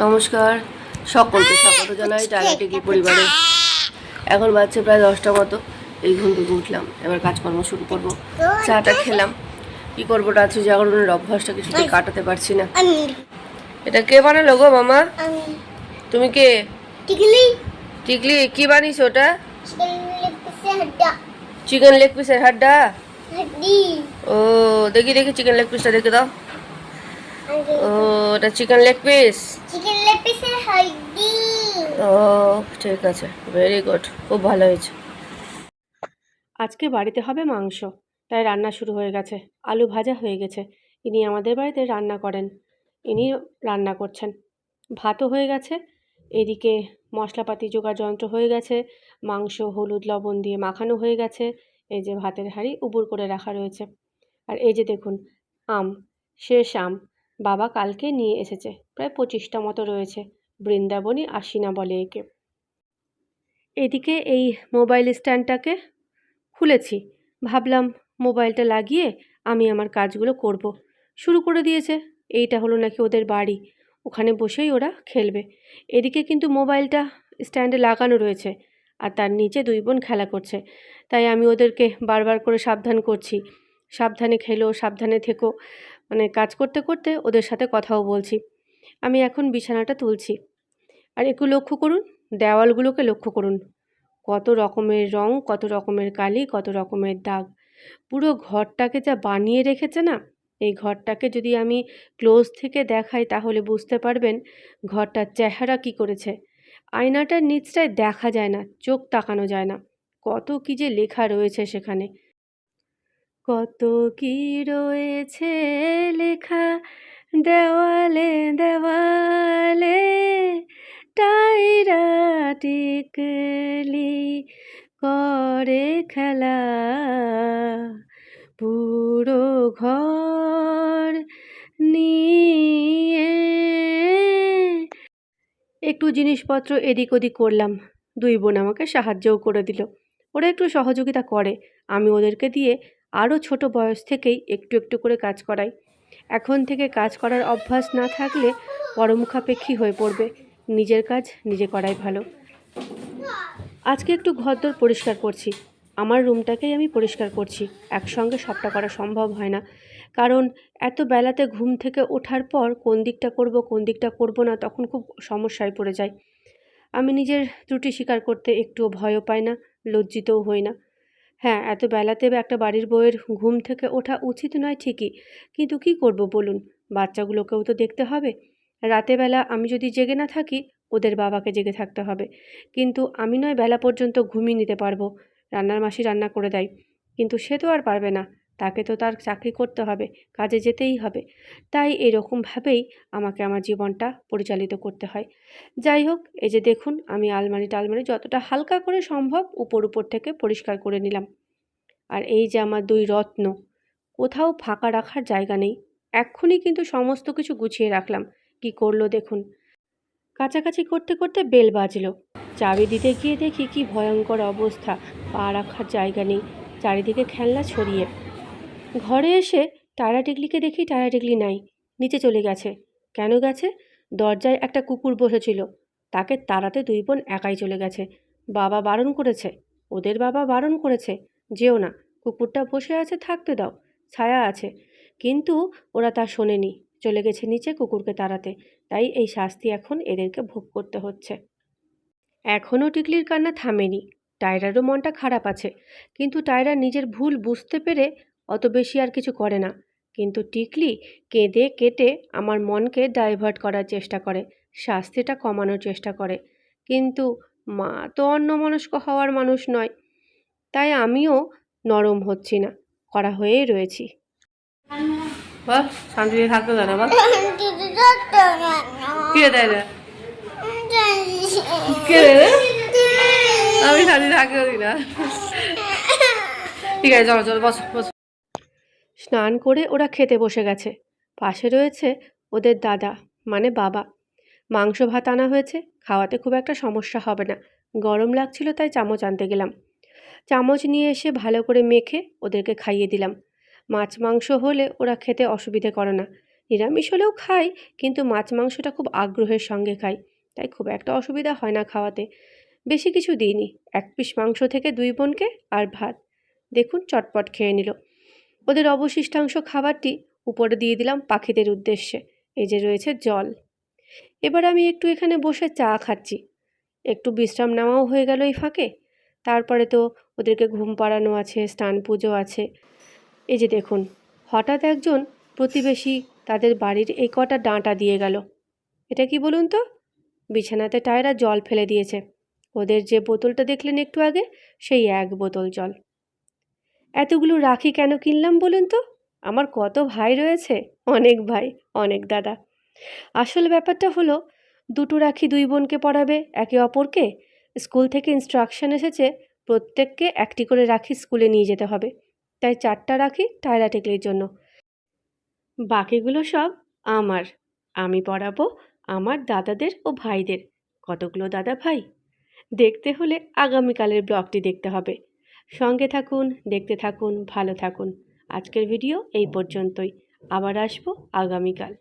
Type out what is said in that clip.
নমস্কার সকলকে স্বাগত জানাই টাইলারটিকি পরিবারে। এখন বাজছে প্রায় 10টা মতো। এই ঘুম থেকে উঠলাম, এবার কাজকর্ম শুরু করব। চাটা খেলাম। কি করবো, রাত্রি জাগরণের অভ্যাসটা কিছুতেই কাটাতে পারছি না। এটা কে বানালো গো মামা? তুমি কে? টিকলি। টিকলি কি বানিয়েছো ওটা? চিকেন লেগ পিসের হাড্ডা। ও দেখি দেখি চিকেন লেগ পিসটা দেখে দাও। ও এটা চিকেন লেগ পিস। ও ঠিক আছে, ভেরি গুড, খুব ভালো হয়েছে। আজকে বাড়িতে হবে মাংস, তাই রান্না শুরু হয়ে গেছে। আলু ভাজা হয়ে গেছে। ইনি আমাদের বাড়িতে রান্না করেন, ইনি রান্না করছেন। ভাতও হয়ে গেছে, এদিকে মশলাপাতি জোগাড় যন্ত্র হয়ে গেছে, মাংস হলুদ লবণ দিয়ে মাখানো হয়ে গেছে। এই যে ভাতের হাঁড়ি উবুর করে রাখা রয়েছে। আর এই যে দেখুন আম, শেষ আম বাবা কালকে নিয়ে এসেছে, প্রায় 25টা মতো রয়েছে। বৃন্দাবনী আশিনা বলে একে। এদিকে এই মোবাইল স্ট্যান্ডটাকে খুলেছি, ভাবলাম মোবাইলটা লাগিয়ে আমি আমার কাজগুলো করব। শুরু করে দিয়েছে। এইটা হলো নাকি ওদের বাড়ি, ওখানে বসেই ওরা খেলবে। এদিকে কিন্তু মোবাইলটা স্ট্যান্ডে লাগানো রয়েছে, আর তার নিচে দুই বোন খেলা করছে। তাই আমি ওদেরকে বারবার করে সাবধান করছি, সাবধানে খেলো, সাবধানে থেকো। মানে কাজ করতে করতে ওদের সাথে কথাও বলছি। আমি এখন বিছানাটা তুলছি, আর একটু লক্ষ্য করুন, দেওয়ালগুলোকে লক্ষ্য করুন। কত রকমের রং, কত রকমের কালি, কত রকমের দাগ। পুরো ঘরটাকে যা বানিয়ে রেখেছে না, এই ঘরটাকে যদি আমি ক্লোজ থেকে দেখাই তাহলে বুঝতে পারবেন ঘরটার চেহারা কি করেছে। আয়নাটার নিচটায় দেখা যায় না, চোখ তাকানো যায় না। কত কি যে লেখা রয়েছে সেখানে, কত কি রয়েছে লেখা দেওয়ালে দেওয়ালে, টাইরা টিকলি করে খেলা, পুরো ঘর নিয়ে। একটু জিনিসপত্র এদিক ওদিক করলাম, দুই বোন আমাকে সাহায্যও করে দিল। ওরা একটু সহযোগিতা করে, আমি ওদেরকে দিয়ে আরও ছোট বয়স থেকেই একটু একটু করে কাজ করাই। এখন থেকে কাজ করার অভ্যাস না থাকলে পরমুখাপেক্ষী হয়ে পড়বে। নিজের কাজ নিজে করাই ভালো। আজকে একটু ঘরদোর পরিষ্কার করছি, আমার রুমটাকেই আমি পরিষ্কার করছি। একসঙ্গে সবটা করা সম্ভব হয় না, কারণ এত বেলাতে ঘুম থেকে ওঠার পর কোন দিকটা করব কোন দিকটা করব না, তখন খুব সমস্যায় পড়ে যাই। আমি নিজের ত্রুটি স্বীকার করতে একটুও ভয়ও পাই না, লজ্জিতও হই না। হ্যাঁ, এত বেলাতে একটা বাড়ির বউয়ের ঘুম থেকে ওঠা উচিত নয় ঠিকই, কিন্তু কি করব বলুন, বাচ্চাগুলোকেও তো দেখতে হবে। রাতেবেলা আমি যদি জেগে না থাকি, ওদের বাবাকে জেগে থাকতে হবে। কিন্তু আমি নয় বেলা পর্যন্ত ঘুমিয়ে নিতে পারবো, রান্নার মাসি রান্না করে দেয়, কিন্তু সে তো আর পারবে না, তাকে তো তার চাকরি করতে হবে, কাজে যেতেই হবে। তাই এরকমভাবেই আমাকে আমার জীবনটা পরিচালিত করতে হয়। যাই হোক, এই যে দেখুন আমি আলমারি টালমারি যতটা হালকা করে সম্ভব উপর উপর থেকে পরিষ্কার করে নিলাম। আর এই যে আমার দুই রত্ন, কোথাও ফাঁকা রাখার জায়গা নেই। এক্ষুনি কিন্তু সমস্ত কিছু গুছিয়ে রাখলাম। কি করলো দেখুন, কাছাকাছি করতে করতে বেল বাজলো। চাবি দিতে গিয়ে দেখি কি ভয়ঙ্কর অবস্থা, পা রাখার জায়গা নেই, চারিদিকে খেলনা ছড়িয়ে। ঘরে এসে টায়রা টিকলিকে দেখি, টায়রা টিকলি নাই, নিচে চলে গেছে। কেন গেছে? দরজায় একটা কুকুর বসেছিল, তাকে তাড়াতে দুই বোন একাই চলে গেছে। বাবা বারণ করেছে, ওদের বাবা বারণ করেছে, যেও না, কুকুরটা বসে আছে থাকতে দাও, ছায়া আছে। কিন্তু ওরা তা শোনেনি, চলে গেছে নিচে কুকুরকে তাড়াতে। তাই এই শাস্তি এখন এদেরকে ভোগ করতে হচ্ছে। এখনও টিকলির কান্না থামেনি, টায়রারও মনটা খারাপ আছে, কিন্তু টায়রা নিজের ভুল বুঝতে পেরে অত বেশি আর কিছু করে না। কিন্তু টিকলি কেঁদে কেটে আমার মনকে ডাইভার্ট করার চেষ্টা করে, শাস্তিটা কমানোর চেষ্টা করে। কিন্তু মা তো অন্যমনস্ক হওয়ার মানুষ নয়, তাই আমিও নরম হচ্ছি না, কড়া হয়েই রয়েছি। বল, শান্তিতে থাকতে দাও না, বল কে দেয় না, কে দেয়, আমি শান্তি থাকতে দিই না। ঠিক আছে, চলো চলো, বসো বসো। স্নান করে ওরা খেতে বসে গেছে। পাশে রয়েছে ওদের দাদা, মানে বাবা। মাংস ভাত আনা হয়েছে, খাওয়াতে খুব একটা সমস্যা হবে না। গরম লাগছিল তাই চামচ আনতে গেলাম। চামচ নিয়ে এসে ভালো করে মেখে ওদেরকে খাইয়ে দিলাম। মাছ মাংস হলে ওরা খেতে অসুবিধে করে না, নিরামিষ হলেও খাই, কিন্তু মাছ মাংসটা খুব আগ্রহের সঙ্গে খাই, তাই খুব একটা অসুবিধা হয় না খাওয়াতে। বেশি কিছু দিইনি, 1 পিস মাংস থেকে 2 বোনকে আর ভাত। দেখুন চটপট খেয়ে নিল। ওদের অবশিষ্টাংশ খাবারটি উপরে দিয়ে দিলাম পাখিদের উদ্দেশ্যে। এই যে রয়েছে জল। এবার আমি একটু এখানে বসে চা খাচ্ছি। একটু বিশ্রাম নেওয়াও হয়ে গেল এই ফাঁকে। তারপরে তো ওদেরকে ঘুম পাড়ানো আছে, স্নান পুজো আছে। এই যে দেখুন, হঠাৎ একজন প্রতিবেশী তাদের বাড়ির এই কটা ডাঁটা দিয়ে গেল। এটা কি বলুন তো? বিছানাতে টায়রা জল ফেলে দিয়েছে। ওদের যে বোতলটা দেখলেন একটু আগে, সেই 1 বোতল জল। এতগুলো রাখি কেন কিনলাম বলুন তো? আমার কত ভাই রয়েছে, অনেক ভাই, অনেক দাদা। আসল ব্যাপারটা হলো, 2টো রাখি 2 বোনকে পরাবে একে অপরকে। স্কুল থেকে ইনস্ট্রাকশন এসেছে প্রত্যেককে একটি করে রাখি স্কুলে নিয়ে যেতে হবে। তাই 4টা রাখি টায়রা টেকলির জন্য। বাকিগুলো সব আমার। আমি পরাবো আমার দাদাদের ও ভাইদের। কতগুলো দাদা ভাই! দেখতে হলে আগামীকালের ব্লগটি দেখতে হবে। সঙ্গে থাকুন, দেখতে থাকুন, ভালো থাকুন। আজকের ভিডিও এই পর্যন্তই। আবার আসবো আগামীকাল।